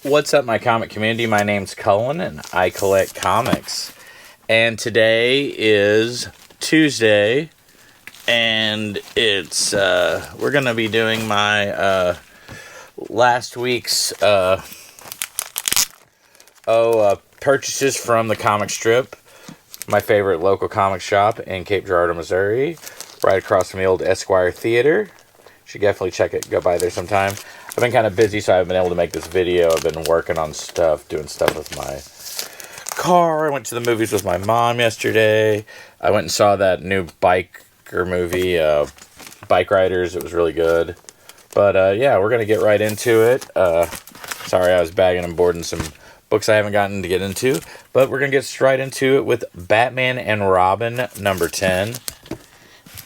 What's up, my comic community? My name's Cullen, and I collect comics. And today is Tuesday, and it's, we're going to be doing my, last week's, purchases from the Comix Strip, my favorite local comic shop in Cape Girardeau, Missouri, right across from the old Esquire Theater. Should definitely check it, go by there sometime. I've been kind of busy, so I haven't been able to make this video. I've been working on stuff, doing stuff with my car. I went to the movies with my mom yesterday. I went and saw that new biker movie, Bike Riders. It was really good. But, yeah, we're going to get right into it. Sorry, I was bagging and boarding some books I haven't gotten to get into. But we're going to get right into it with Batman and Robin, number 10.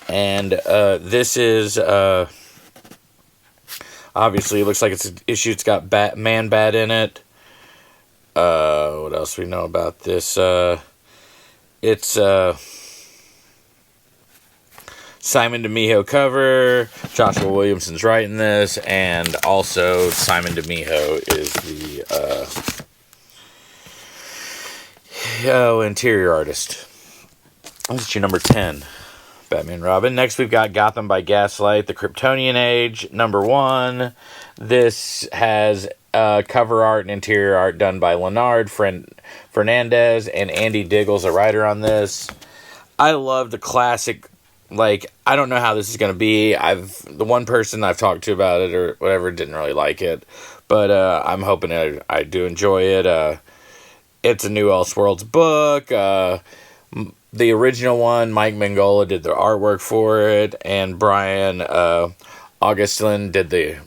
And this is... obviously, it looks like it's an issue. It's got Man-Bat in it. What else do we know about this? It's Simon DeMijo cover. Joshua Williamson's writing this. And also, Simon DeMijo is the interior artist. This is your number 10. Batman and Robin. Next, we've got Gotham by Gaslight, The Kryptonian Age, number 1. This has cover art and interior art done by Leonard Fernandez, and Andy Diggle's a writer on this. I love the classic, I don't know how this is going to be. The one person I've talked to about it or whatever didn't really like it, but I'm hoping I do enjoy it. It's a new Elseworlds book. The original one, Mike Mignola did the artwork for it, and Brian Augustin did the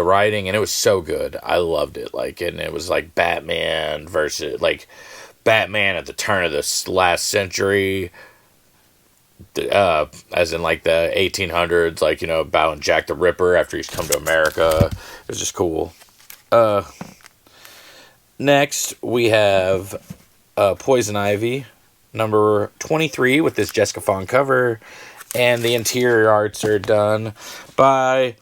writing, and it was so good. I loved it. And it was like Batman versus Batman at the turn of the last century, as in the 1800s, battling Jack the Ripper after he's come to America. It was just cool. Next we have Poison Ivy, number 23, with this Jessica Fong cover, and the interior arts are done by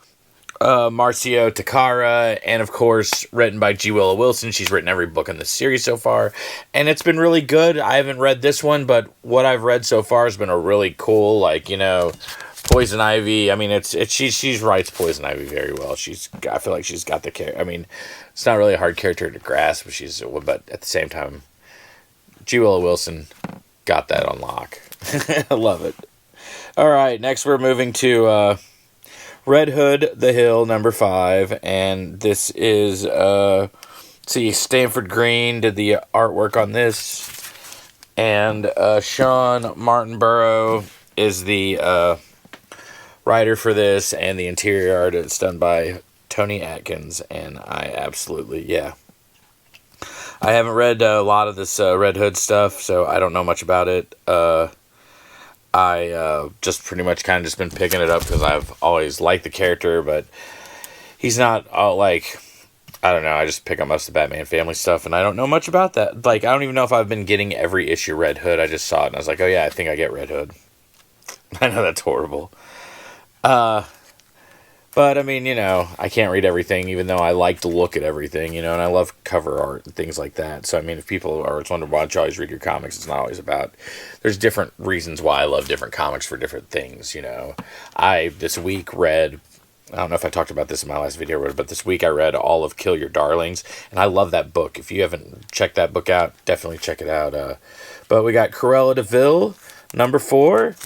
Marcio Takara, and of course written by G. Willow Wilson. She's written every book in this series so far, and it's been really good. I haven't read this one, but what I've read so far has been a really cool, Poison Ivy. I mean, she writes Poison Ivy very well. I feel like she's got the character. I mean, it's not really a hard character to grasp, but at the same time, G. Willow Wilson got that on lock. I love it. All right, next we're moving to Red Hood, The Hill, number 5, and this is Stanford Green did the artwork on this, and Sean Martinborough is the writer for this, and the interior art is done by Tony Atkins, and I absolutely, yeah. I haven't read a lot of this Red Hood stuff, so I don't know much about it. I just pretty much kind of just been picking it up because I've always liked the character, but he's not I don't know, I just pick up most of the Batman family stuff, and I don't know much about that. I don't even know if I've been getting every issue Red Hood. I just saw it, and I was like, oh yeah, I think I get Red Hood. I know that's horrible. But, I mean, I can't read everything, even though I like to look at everything, and I love cover art and things like that. So, I mean, if people are always wondering why you always read your comics, it's not always about... There's different reasons why I love different comics for different things, I, this week, read... I don't know if I talked about this in my last video, but this week I read all of Kill Your Darlings, and I love that book. If you haven't checked that book out, definitely check it out. But we got Cruella de Vil, number 4...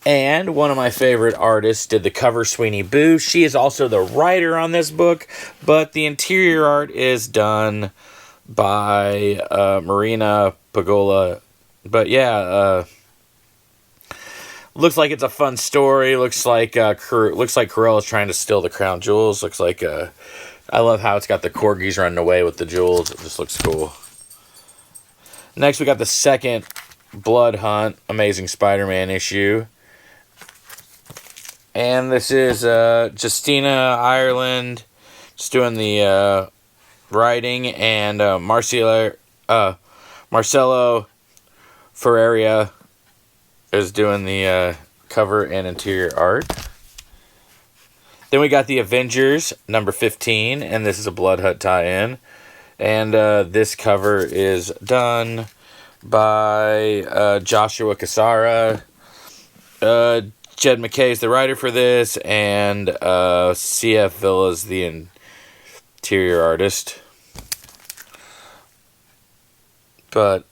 And one of my favorite artists did the cover, Sweeney Boo. She is also the writer on this book, but the interior art is done by Marina Pagola. But yeah, looks like it's a fun story. Looks like Cruella's trying to steal the crown jewels. Looks like I love how it's got the corgis running away with the jewels. It just looks cool. Next, we got the second Blood Hunt Amazing Spider-Man issue. And this is Justina Ireland just doing the writing, and Marcelo Ferreira is doing the cover and interior art. Then we got the Avengers, number 15, and this is a Blood Hunt tie-in. And this cover is done by Joshua Cassara. Jed McKay is the writer for this, and C.F. Villa is the interior artist. But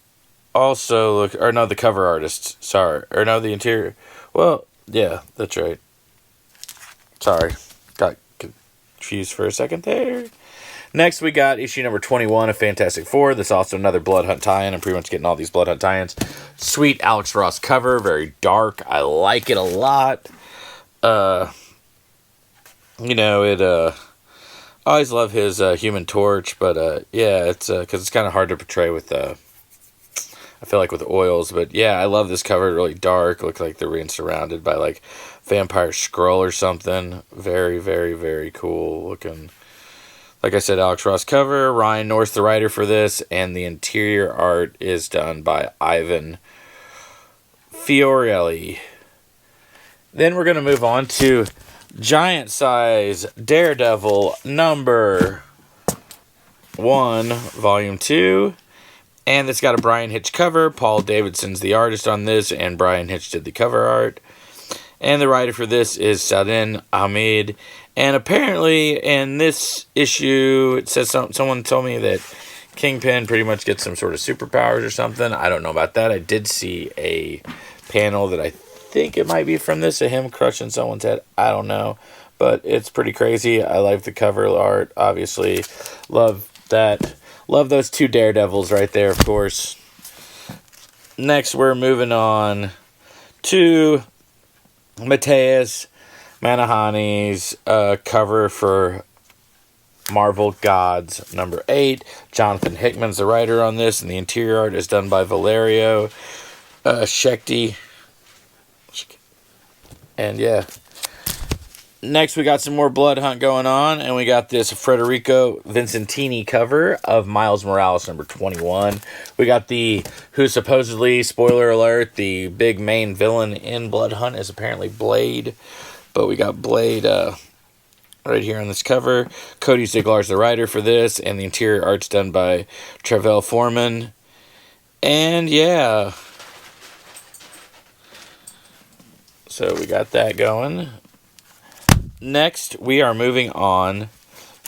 also, look, or no, the cover artist. Sorry. Or no, the interior. Well, yeah, that's right. Sorry. Got confused for a second there. Next, we got issue number 21 of Fantastic Four. This is also another Blood Hunt tie-in. I'm pretty much getting all these Blood Hunt tie-ins. Sweet Alex Ross cover. Very dark. I like it a lot. You know, I always love his Human Torch, but yeah, it's because it's kind of hard to portray with I feel like with oils, but yeah, I love this cover. Really dark. Looks like they're being surrounded by like Vampire Skrull or something. Very, very, very cool looking. Like I said, Alex Ross cover. Ryan North's the writer for this, and the interior art is done by Ivan Fiorelli. Then we're going to move on to Giant Size Daredevil number 1, volume 2. And it's got a Brian Hitch cover. Paul Davidson's the artist on this, and Brian Hitch did the cover art. And the writer for this is Saadin Ahmed. And apparently in this issue, it says someone told me that Kingpin pretty much gets some sort of superpowers or something. I don't know about that. I did see a panel that I think it might be from this, of him crushing someone's head. I don't know. But it's pretty crazy. I like the cover art, obviously. Love that. Love those two Daredevils right there, of course. Next, we're moving on to Mateus Manahani's cover for Marvel Gods number 8. Jonathan Hickman's the writer on this, and the interior art is done by Valerio Shekti. And yeah. Next, we got some more Blood Hunt going on, and we got this Federico Vincentini cover of Miles Morales number 21. We got who supposedly, spoiler alert, the big main villain in Blood Hunt is apparently Blade. But we got Blade right here on this cover. Cody Ziglar's the writer for this, and the interior art's done by Travell Foreman. And yeah. So we got that going. Next, we are moving on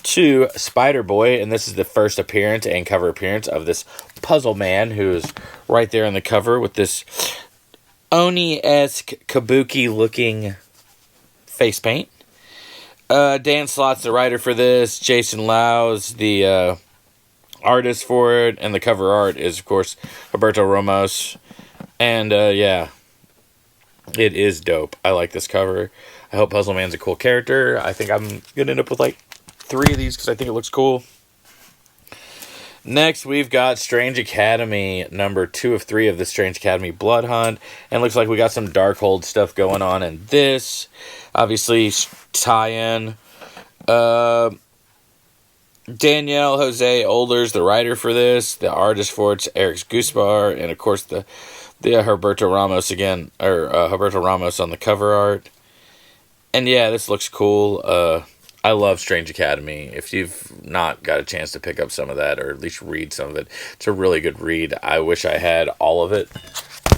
to Spider-Boy, and this is the first appearance and cover appearance of this Puzzle Man, who is right there on the cover with this Oni-esque kabuki-looking face paint. Dan Slott's the writer for this. Jason Lau's the artist for it, and the cover art is, of course, Roberto Ramos. And yeah, it is dope. I like this cover. I hope Puzzle Man's a cool character. I think I'm going to end up with like 3 of these because I think it looks cool. Next, we've got Strange Academy, number 2 of 3 of the Strange Academy Blood Hunt. And it looks like we got some Darkhold stuff going on in this. Obviously, tie-in. Danielle Jose Older's the writer for this. The artist for it's Eric Gusbar. And, of course, the Roberto Ramos again. Or Roberto Ramos on the cover art. And yeah, this looks cool. I love Strange Academy. If you've not got a chance to pick up some of that, or at least read some of it, it's a really good read. I wish I had all of it.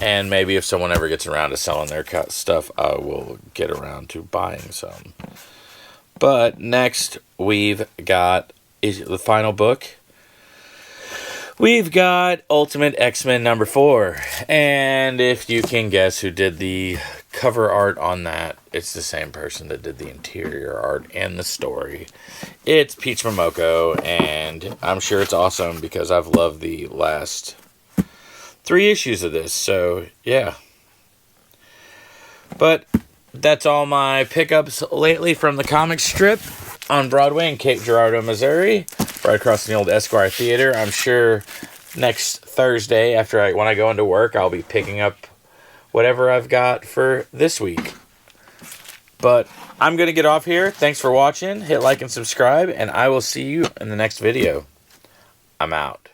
And maybe if someone ever gets around to selling their stuff, I will get around to buying some. But next, we've got the final book. We've got Ultimate X-Men number 4. And if you can guess who did the cover art on that, it's the same person that did the interior art and the story. It's Peach Momoko, and I'm sure it's awesome because I've loved the last 3 issues of this, so yeah. But that's all my pickups lately from the Comix Strip on Broadway in Cape Girardeau, Missouri, right across from the old Esquire Theater. I'm sure next Thursday, when I go into work, I'll be picking up whatever I've got for this week. But I'm going to get off here. Thanks for watching. Hit like and subscribe, and I will see you in the next video. I'm out.